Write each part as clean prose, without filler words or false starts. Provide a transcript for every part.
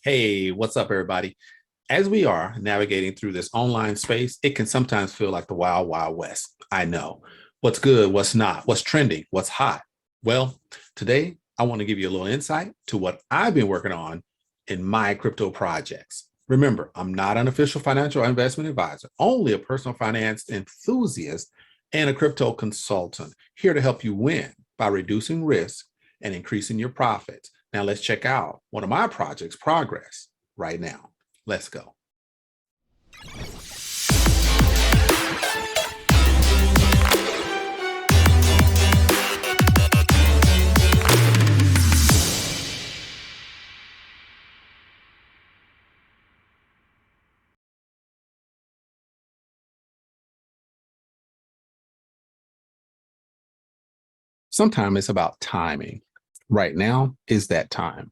Hey, what's up, everybody? As we are navigating through this online space, it can sometimes feel like the wild, wild west. I know what's good, what's not, what's trending, what's hot. Well, today I want to give you a little insight to what I've been working on in my crypto projects. Remember, I'm not an official financial investment advisor, only a personal finance enthusiast and a crypto consultant here to help you win by reducing risk and increasing your profits. Now let's check out one of my projects' progress right now. Let's go. Sometimes it's about timing. Right now is that time.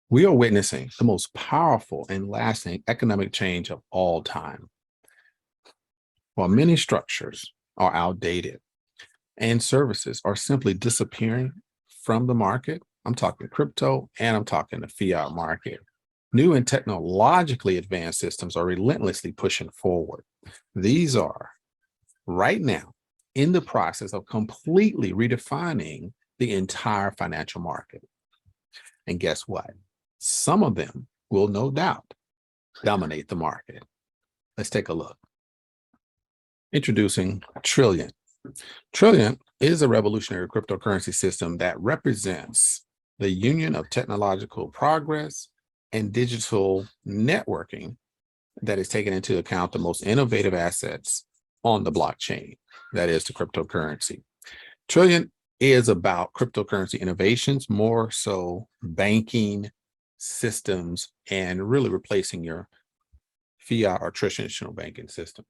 We are witnessing the most powerful and lasting economic change of all time. While many structures are outdated and services are simply disappearing from the market, I'm talking crypto and I'm talking the fiat market. New and technologically advanced systems are relentlessly pushing forward. These are right now in the process of completely redefining the entire financial market. And guess what? Some of them will no doubt dominate the market. Let's take a look. Introducing Trillant. Trillant is a revolutionary cryptocurrency system that represents the union of technological progress and digital networking that is taking into account the most innovative assets on the blockchain, that is the cryptocurrency. Trillant is about cryptocurrency innovations, more so banking systems, and really replacing your fiat or traditional banking system.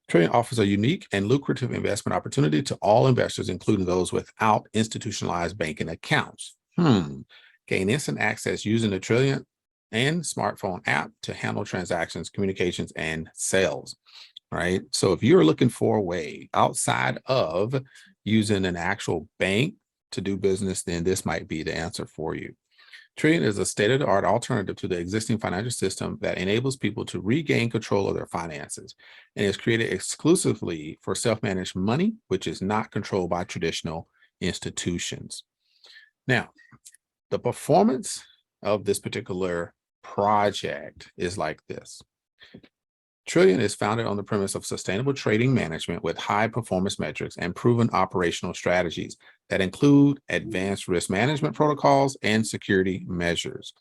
Trillant offers a unique and lucrative investment opportunity to all investors, including those without institutionalized banking accounts. Gain instant access using the Trillant and smartphone app to handle transactions, communications, and sales. Right. So if you're looking for a way outside of using an actual bank to do business, then this might be the answer for you. Trillant is a state-of-the-art alternative to the existing financial system that enables people to regain control of their finances and is created exclusively for self-managed money, which is not controlled by traditional institutions. Now, the performance of this particular project is like this. Trillant is founded on the premise of sustainable trading management with high performance metrics and proven operational strategies that include advanced risk management protocols and security measures.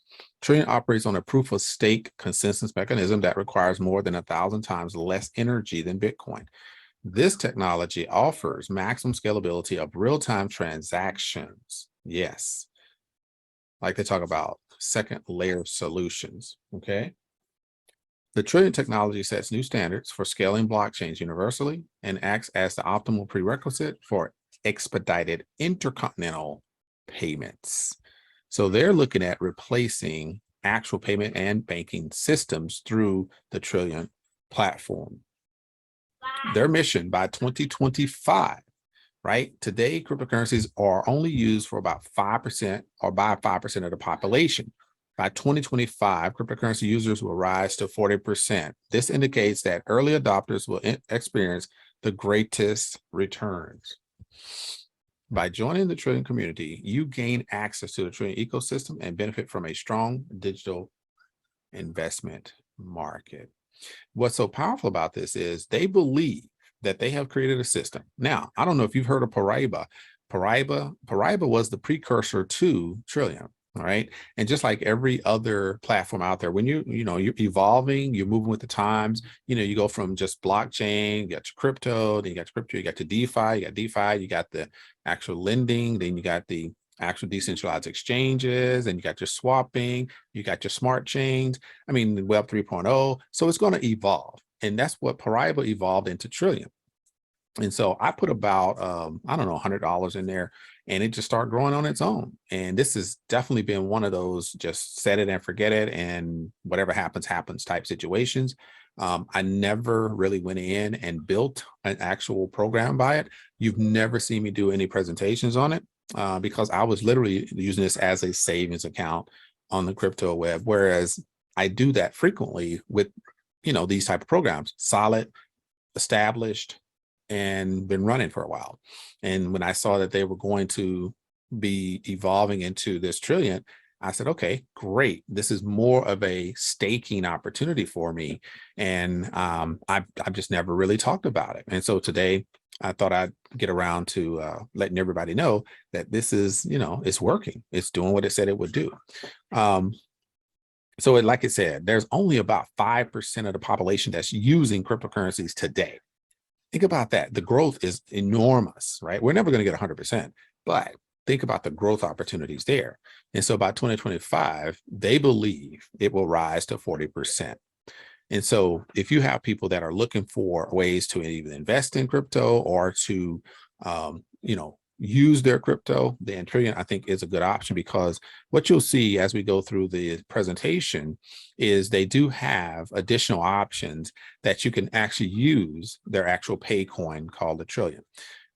Trillant operates on a proof of stake consensus mechanism that requires more than 1,000 times less energy than Bitcoin. This technology offers maximum scalability of real-time transactions. Yes, like they talk about second layer solutions, okay? The Trillant technology sets new standards for scaling blockchains universally and acts as the optimal prerequisite for expedited intercontinental payments. So they're looking at replacing actual payment and banking systems through the Trillant platform. Their mission by 2025, right? Today, cryptocurrencies are only used for about 5% or by 5% of the population. By 2025, cryptocurrency users will rise to 40%. This indicates that early adopters will experience the greatest returns. By joining the Trillant community, you gain access to the Trillant ecosystem and benefit from a strong digital investment market. What's so powerful about this is they believe that they have created a system. Now, I don't know if you've heard of Paraiba. Paraiba was the precursor to Trillant. All right. And just like every other platform out there, when you're evolving, you're moving with the times, you go from just blockchain, you got to crypto, then you got to crypto, you got to DeFi, you got the actual lending, then you got the actual decentralized exchanges, and you got your swapping, you got your smart chains. I mean, Web 3.0. So it's going to evolve. And that's what Paraiba evolved into Trillant. And so I put about, I don't know, $100 in there, and it just started growing on its own. And this has definitely been one of those just set it and forget it, and whatever happens, happens type situations. I never really went in and built an actual program by it. You've never seen me do any presentations on it because I was literally using this as a savings account on the crypto web, whereas I do that frequently with, these type of programs, solid, established, and been running for a while. And when I saw that they were going to be evolving into this Trillant, I said, okay, great. This is more of a staking opportunity for me. And I've just never really talked about it. And so today I thought I'd get around to letting everybody know that this is, it's working. It's doing what it said it would do. So like I said, there's only about 5% of the population that's using cryptocurrencies today. Think about that. The growth is enormous, right? We're never going to get 100%, but think about the growth opportunities there. And so by 2025, they believe it will rise to 40%. And so if you have people that are looking for ways to either invest in crypto or to, use their crypto, then Trillant, I think, is a good option, because what you'll see as we go through the presentation is they do have additional options that you can actually use their actual pay coin called the Trillant,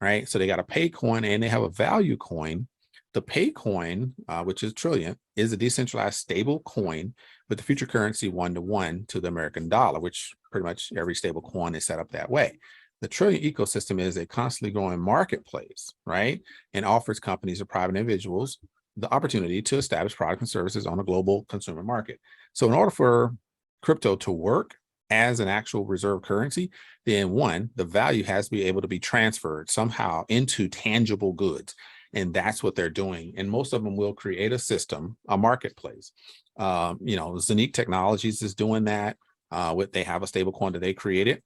right? So they got a pay coin and they have a value coin. The pay coin, which is Trillant, is a decentralized stable coin with the future currency 1-to-1 to the American dollar, which pretty much every stable coin is set up that way. The Trillant ecosystem is a constantly growing marketplace, right? And offers companies or private individuals the opportunity to establish products and services on a global consumer market. So in order for crypto to work as an actual reserve currency, then one, the value has to be able to be transferred somehow into tangible goods. And that's what they're doing. And most of them will create a system, a marketplace. Zenique Technologies is doing that. They have a stable coin that they created.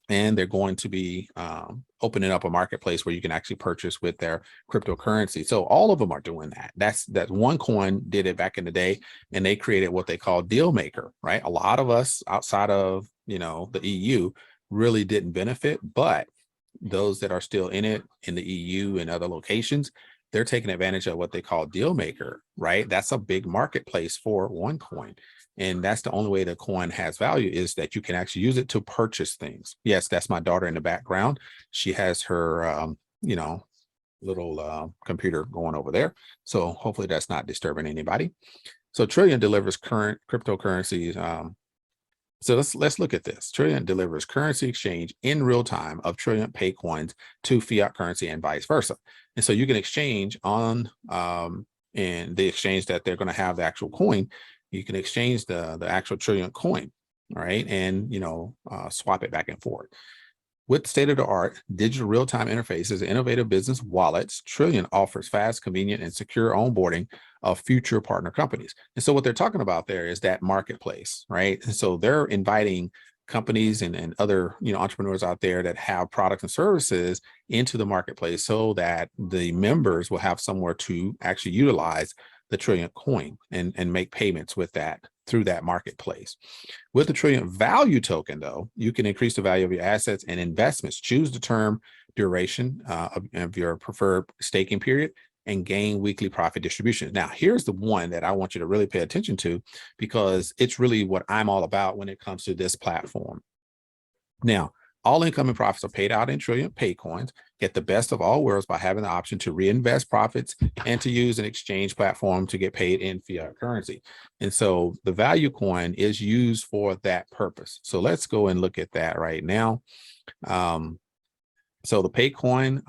And they're going to be opening up a marketplace where you can actually purchase with their cryptocurrency. So all of them are doing that. That OneCoin did it back in the day, and they created what they call deal maker, right? A lot of us outside of the EU really didn't benefit, but those that are still in it in the EU and other locations, they're taking advantage of what they call deal maker, right? That's a big marketplace for OneCoin. And that's the only way the coin has value, is that you can actually use it to purchase things. Yes, that's my daughter in the background. She has her, little computer going over there. So hopefully that's not disturbing anybody. So Trillant delivers current cryptocurrencies. So let's look at this. Trillant delivers currency exchange in real time of Trillon Pay Coins to fiat currency and vice versa. And so you can exchange on in the exchange that they're going to have the actual coin. You can exchange the actual Trillant coin, all right, and swap it back and forth. With state-of-the-art digital real-time interfaces and innovative business wallets, Trillant offers fast, convenient, and secure onboarding of future partner companies. And so what they're talking about there is that marketplace, right? And so they're inviting companies and other entrepreneurs out there that have products and services into the marketplace, so that the members will have somewhere to actually utilize the Trillant coin and make payments with that through that marketplace. With the Trillant Value Token, though, you can increase the value of your assets and investments, choose the term duration of your preferred staking period, and gain weekly profit distribution. Now, here's the one that I want you to really pay attention to, because it's really what I'm all about when it comes to this platform. Now, all income and profits are paid out in Trillon Pay Coins. Get the best of all worlds by having the option to reinvest profits and to use an exchange platform to get paid in fiat currency. And so the value coin is used for that purpose. So let's go and look at that right now. So the Pay Coin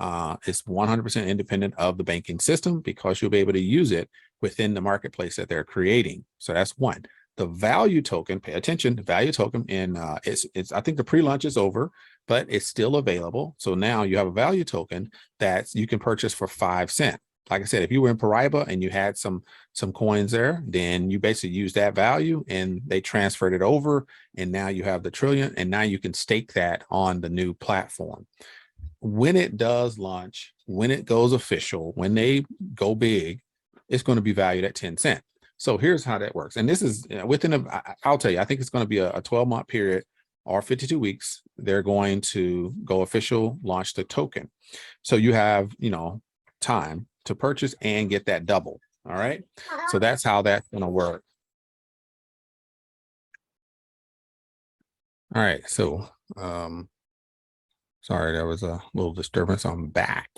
is 100% independent of the banking system, because you'll be able to use it within the marketplace that they're creating. So that's one. The value token, pay attention, the value token, and it's I think the pre-launch is over, but it's still available. So now you have a value token that you can purchase for 5 cents. Like I said, if you were in Paraiba and you had some coins there, then you basically use that value and they transferred it over, and now you have the Trillant, and now you can stake that on the new platform. When it does launch, when it goes official, when they go big, it's going to be valued at 10 cents. So here's how that works. And this is within I'll tell you, I think it's going to be a 12-month period or 52 weeks. They're going to go official, launch the token. So you have, time to purchase and get that double. All right. So that's how that's going to work. All right. So, sorry, there was a little disturbance. I'm back.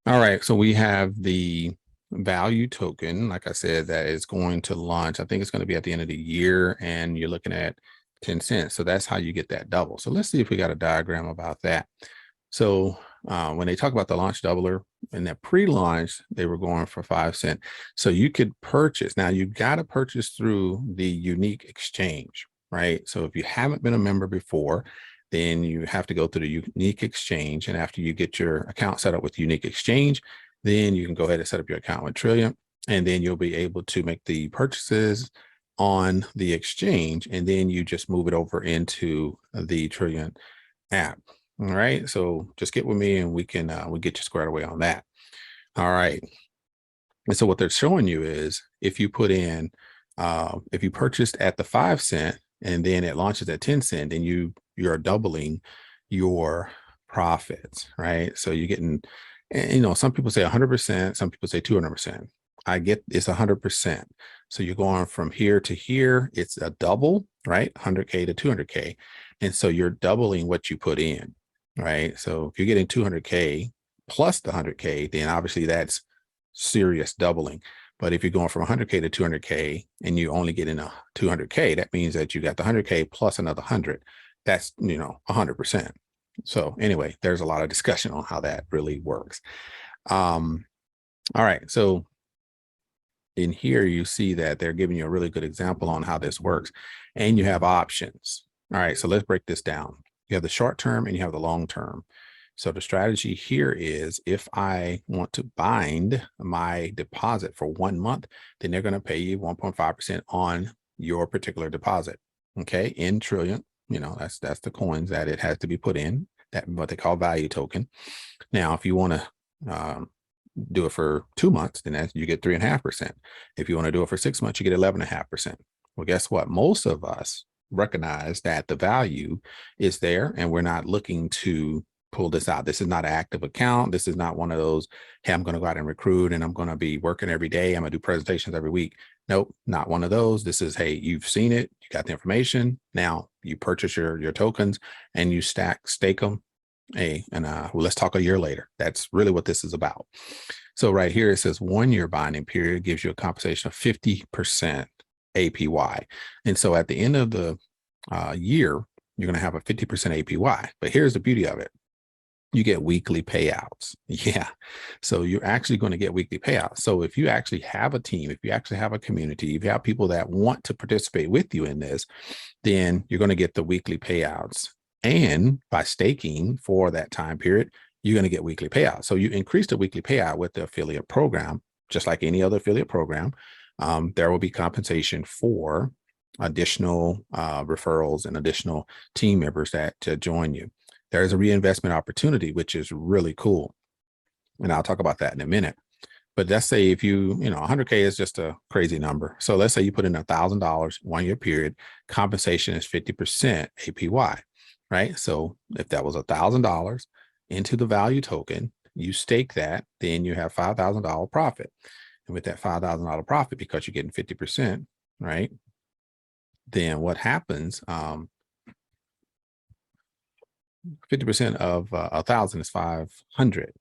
All right. So we have the Value Token, like I said, that is going to launch. I think it's going to be at the end of the year, and you're looking at 10 cents. So that's how you get that double. So let's see if we got a diagram about that. So when they talk about the launch doubler in that pre-launch, they were going for 5 cents. So you could purchase. Now you got to purchase through the unique exchange, right? So if you haven't been a member before, then you have to go through the unique exchange. And after you get your account set up with unique exchange, then you can go ahead and set up your account with Trillant, and then you'll be able to make the purchases on the exchange, and then you just move it over into the Trillant app. All right, so just get with me and we can we'll get you squared away on that. All right, and so what they're showing you is if you put in if you purchased at the 5 cent and then it launches at 10 cent, then you're doubling your profits, right? So you're getting, and, you know, some people say 100%, some people say 200%. I get it's 100%. So you're going from here to here. It's a double, right? 100K to 200K. And so you're doubling what you put in, right? So if you're getting 200K plus the 100K, then obviously that's serious doubling. But if you're going from 100K to 200K and you only get in a 200K, that means that you got the 100K plus another 100. That's, you know, 100%. So anyway, there's a lot of discussion on how that really works. All right. So in here, you see that they're giving you a really good example on how this works. And you have options. All right. So let's break this down. You have the short term and you have the long term. So the strategy here is if I want to bind my deposit for 1 month, then they're going to pay you 1.5% on your particular deposit. Okay. In Trillant, you know, that's the coins that it has to be put in, that what they call value token. Now, if you want to do it for 2 months, then you get 3.5%. If you want to do it for 6 months, you get 11.5%. Well, guess what? Most of us recognize that the value is there and we're not looking to pull this out. This is not an active account. This is not one of those, hey, I'm going to go out and recruit and I'm going to be working every day. I'm going to do presentations every week. Nope, not one of those. This is, hey, you've seen it. You got the information. Now you purchase your tokens and you stake them. Hey, and well, let's talk a year later. That's really what this is about. So right here, it says 1 year binding period gives you a compensation of 50% APY. And so at the end of the year, you're going to have a 50% APY. But here's the beauty of it. You get weekly payouts. Yeah. So you're actually going to get weekly payouts. So if you actually have a team, if you actually have a community, if you have people that want to participate with you in this, then you're going to get the weekly payouts. And by staking for that time period, you're going to get weekly payouts. So you increase the weekly payout with the affiliate program, just like any other affiliate program. There will be compensation for additional referrals and additional team members that to join you. There's a reinvestment opportunity, which is really cool. And I'll talk about that in a minute. But let's say if you know, 100K is just a crazy number. So let's say you put in $1,000 1 year period, compensation is 50% APY, right? So if that was $1,000 into the value token, you stake that, then you have $5,000 profit. And with that $5,000 profit, because you're getting 50%, right? Then what happens, 50% of 1,000 is 500.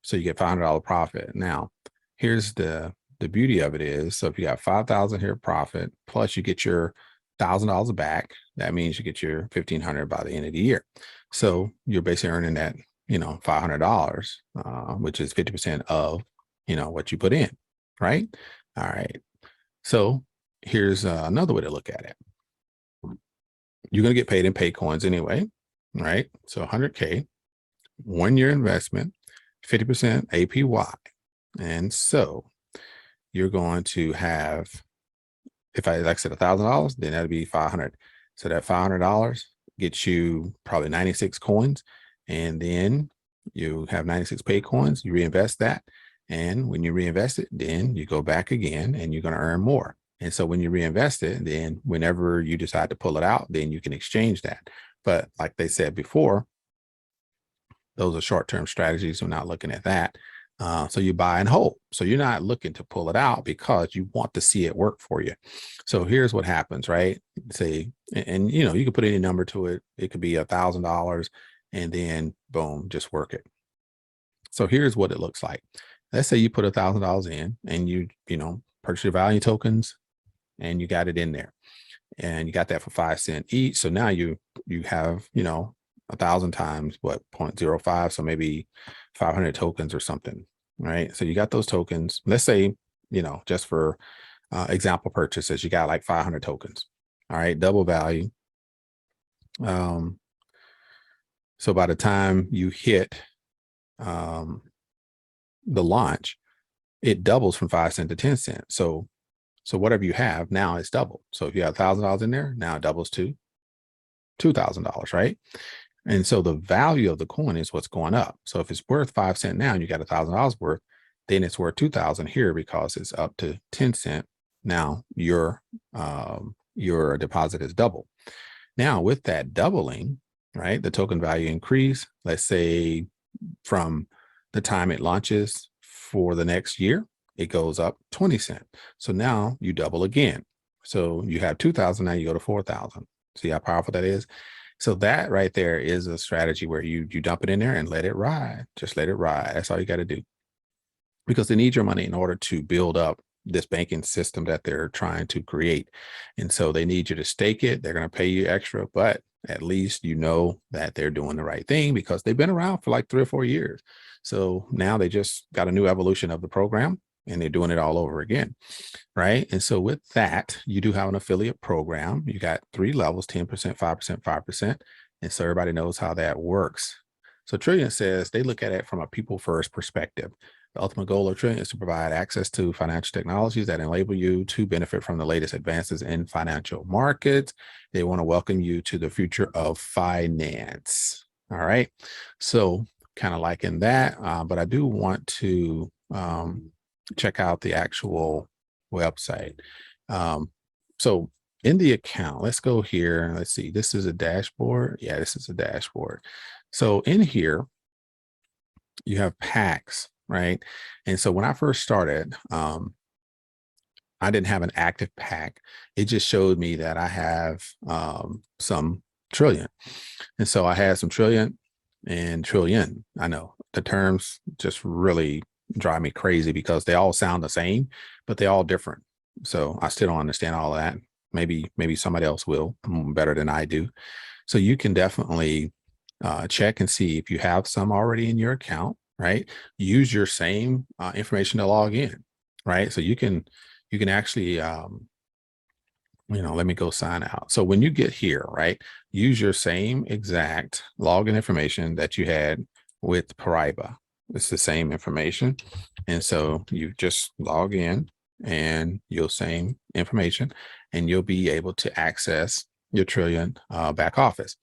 So you get $500 profit. Now, here's the beauty of it is, so if you got 5,000 here profit, plus you get your $1,000 back, that means you get your 1,500 by the end of the year. So you're basically earning that, you know, $500, which is 50% of, you know, what you put in, right? All right. So here's another way to look at it. You're going to get paid in pay coins anyway, right? So 100K, 1 year investment, 50% APY. And so you're going to have, if I, like I said, $1,000, then that'd be 500. So that $500 gets you probably 96 coins. And then you have 96 pay coins, you reinvest that. And when you reinvest it, then you go back again and you're going to earn more. And so when you reinvest it, then whenever you decide to pull it out, then you can exchange that. But like they said before, those are short-term strategies. We're not looking at that. So you buy and hold. So you're not looking to pull it out because you want to see it work for you. So here's what happens, right? Say, and you know, you can put any number to it. It could be $1,000 and then boom, just work it. So here's what it looks like. let's say you put $1,000 in and you purchase your value tokens and you got it in there and you got that for 5 cents each. So now you have, 1,000 times what, 0.05. So maybe 500 tokens or something, right? So you got those tokens. Let's say, just for example purchases, you got like 500 tokens. All right. Double value. So by the time you hit the launch, it doubles from 5 cents to 10 cents. So whatever you have now is double. So if you have $1,000 in there, now it doubles to $2,000, right? And so the value of the coin is what's going up. So if it's worth 5 cents now and you got $1,000 worth, then it's worth 2,000 here because it's up to 10 cents. Now your deposit is double. Now with that doubling, right, the token value increase, let's say from the time it launches for the next year, it goes up 20 cents. So now you double again. So you have 2,000, now you go to 4,000. See how powerful that is? So that right there is a strategy where you dump it in there and let it ride. Just let it ride. That's all you got to do. Because they need your money in order to build up this banking system that they're trying to create. And so they need you to stake it. They're going to pay you extra, but at least you know that they're doing the right thing because they've been around for like 3 or 4 years. So now they just got a new evolution of the program and they're doing it all over again, right? And so with that, you do have an affiliate program. You got 3 levels, 10%, 5%, 5%. And so everybody knows how that works. So Trillant says they look at it from a people first perspective. The ultimate goal of Trillant is to provide access to financial technologies that enable you to benefit from the latest advances in financial markets. They want to welcome you to the future of finance. All right. So kind of liking that, but I do want to check out the actual website. So in the account, let's go here. Let's see. This is a dashboard. Yeah, this is a dashboard. So in here, you have packs, right? And so when I first started, I didn't have an active pack. It just showed me that I have some Trillant. And so I had some Trillant and Trillion. I know the terms just really drive me crazy because they all sound the same, but they're all different. So I still don't understand all of that. Maybe somebody else will better than I do. So you can definitely check and see if you have some already in your account, right? Use your same information to log in, right? So you can actually, let me go sign out. So when you get here, right, use your same exact login information that you had with Paribas. It's the same information. And so you just log in and your same information, and you'll be able to access your Trilliant back office.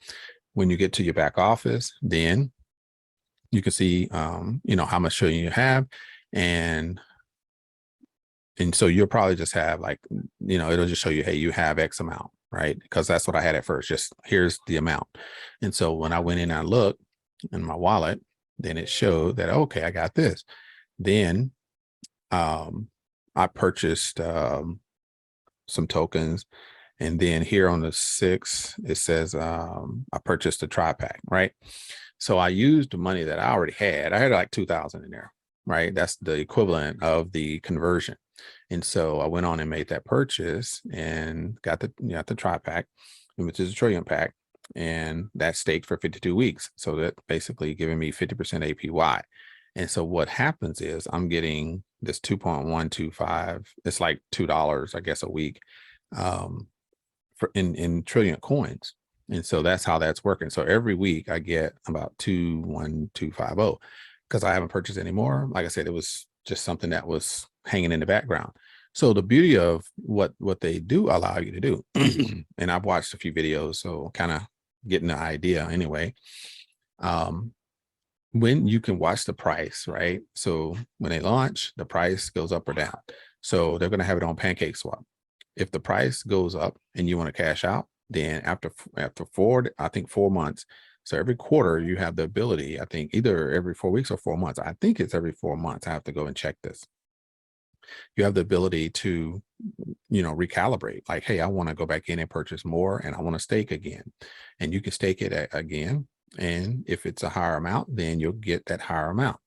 When you get to your back office, then you can see, how much Trilliant you have. And so you'll probably just have like, it'll just show you, hey, you have X amount, right? Because that's what I had at first, just here's the amount. And so when I went in and I looked in my wallet, then it showed that, okay, I got this. Then I purchased some tokens. And then here on the 6th, it says I purchased a tri-pack, right? So I used the money that I already had. I had like 2,000 in there, right? That's the equivalent of the conversion. And so I went on and made that purchase and got the tri-pack, which is a Trilliant pack, and that staked for 52 weeks. So that basically giving me 50% APY. And so what happens is I'm getting this 2.125. It's like $2, I guess, a week for in Trilliant coins. And so that's how that's working. So every week I get about 21250 because I haven't purchased anymore. Like I said, it was just something that was hanging in the background. So the beauty of what they do allow you to do, and I've watched a few videos, so kind of getting the idea anyway. When you can watch the price, right? So when they launch, the price goes up or down. So they're going to have it on Pancake Swap. If the price goes up and you want to cash out, then after 4 months, so every quarter you have the ability, I think either every 4 weeks or 4 months. I think it's every 4 months. I have to go and check this. You have the ability to, recalibrate, like, hey, I want to go back in and purchase more and I want to stake again. And you can stake it again. And if it's a higher amount, then you'll get that higher amount.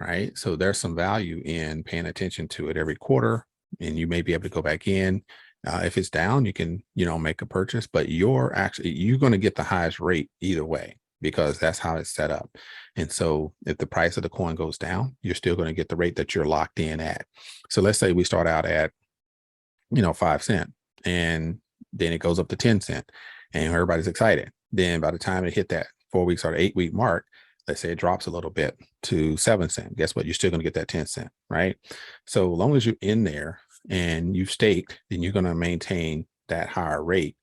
right? So there's some value in paying attention to it every quarter, and you may be able to go back in. If it's down, you can, make a purchase, but you're going to get the highest rate either way because that's how it's set up. And so if the price of the coin goes down, you're still going to get the rate that you're locked in at. So let's say we start out at, 5 cents, and then it goes up to 10 cents, and everybody's excited. Then by the time it hit that 4 weeks or the 8 week mark, let's say it drops a little bit to 7 cents. Guess what? You're still going to get that 10 cents, right? So as long as you're in there and you've staked, then you're going to maintain that higher rate.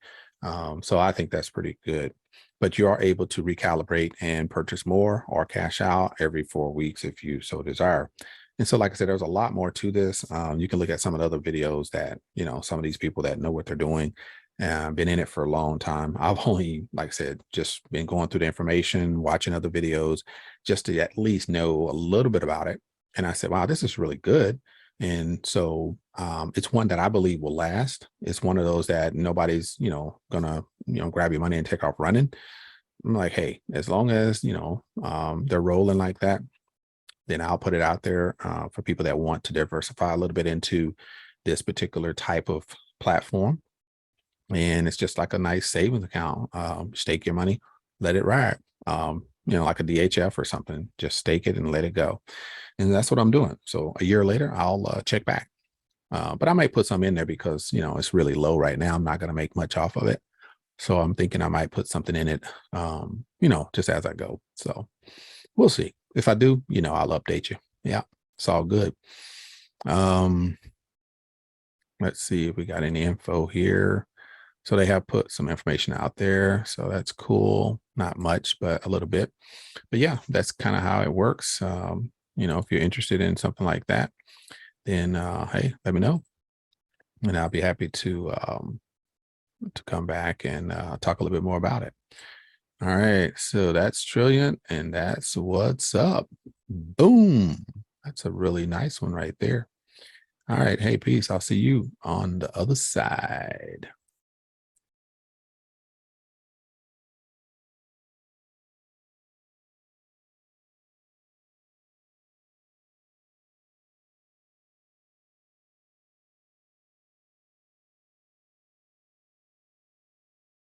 So I think that's pretty good. But you are able to recalibrate and purchase more or cash out every 4 weeks if you so desire. And so, like I said, there's a lot more to this. You can look at some of the other videos that, some of these people that know what they're doing and been in it for a long time. I've only, like I said, just been going through the information, watching other videos just to at least know a little bit about it. And I said, wow, this is really good. And so it's one that I believe will last. It's one of those that nobody's, gonna, grab your money and take off running. I'm like, hey, as long as, they're rolling like that, then I'll put it out there for people that want to diversify a little bit into this particular type of platform. And it's just like a nice savings account. Stake your money, let it ride. Like a DHF or something, just stake it and let it go. And that's what I'm doing. So a year later, I'll check back. But I might put some in there because, it's really low right now. I'm not going to make much off of it. So I'm thinking I might put something in it, just as I go. So we'll see. If I do, I'll update you. Yeah, it's all good. Let's see if we got any info here. So they have put some information out there. So that's cool. Not much, but a little bit. But yeah, that's kind of how it works. If you're interested in something like that, then hey, let me know. And I'll be happy to come back and talk a little bit more about it. All right, so that's Trilliant, and that's what's up. Boom. That's a really nice one right there. All right, hey, peace. I'll see you on the other side.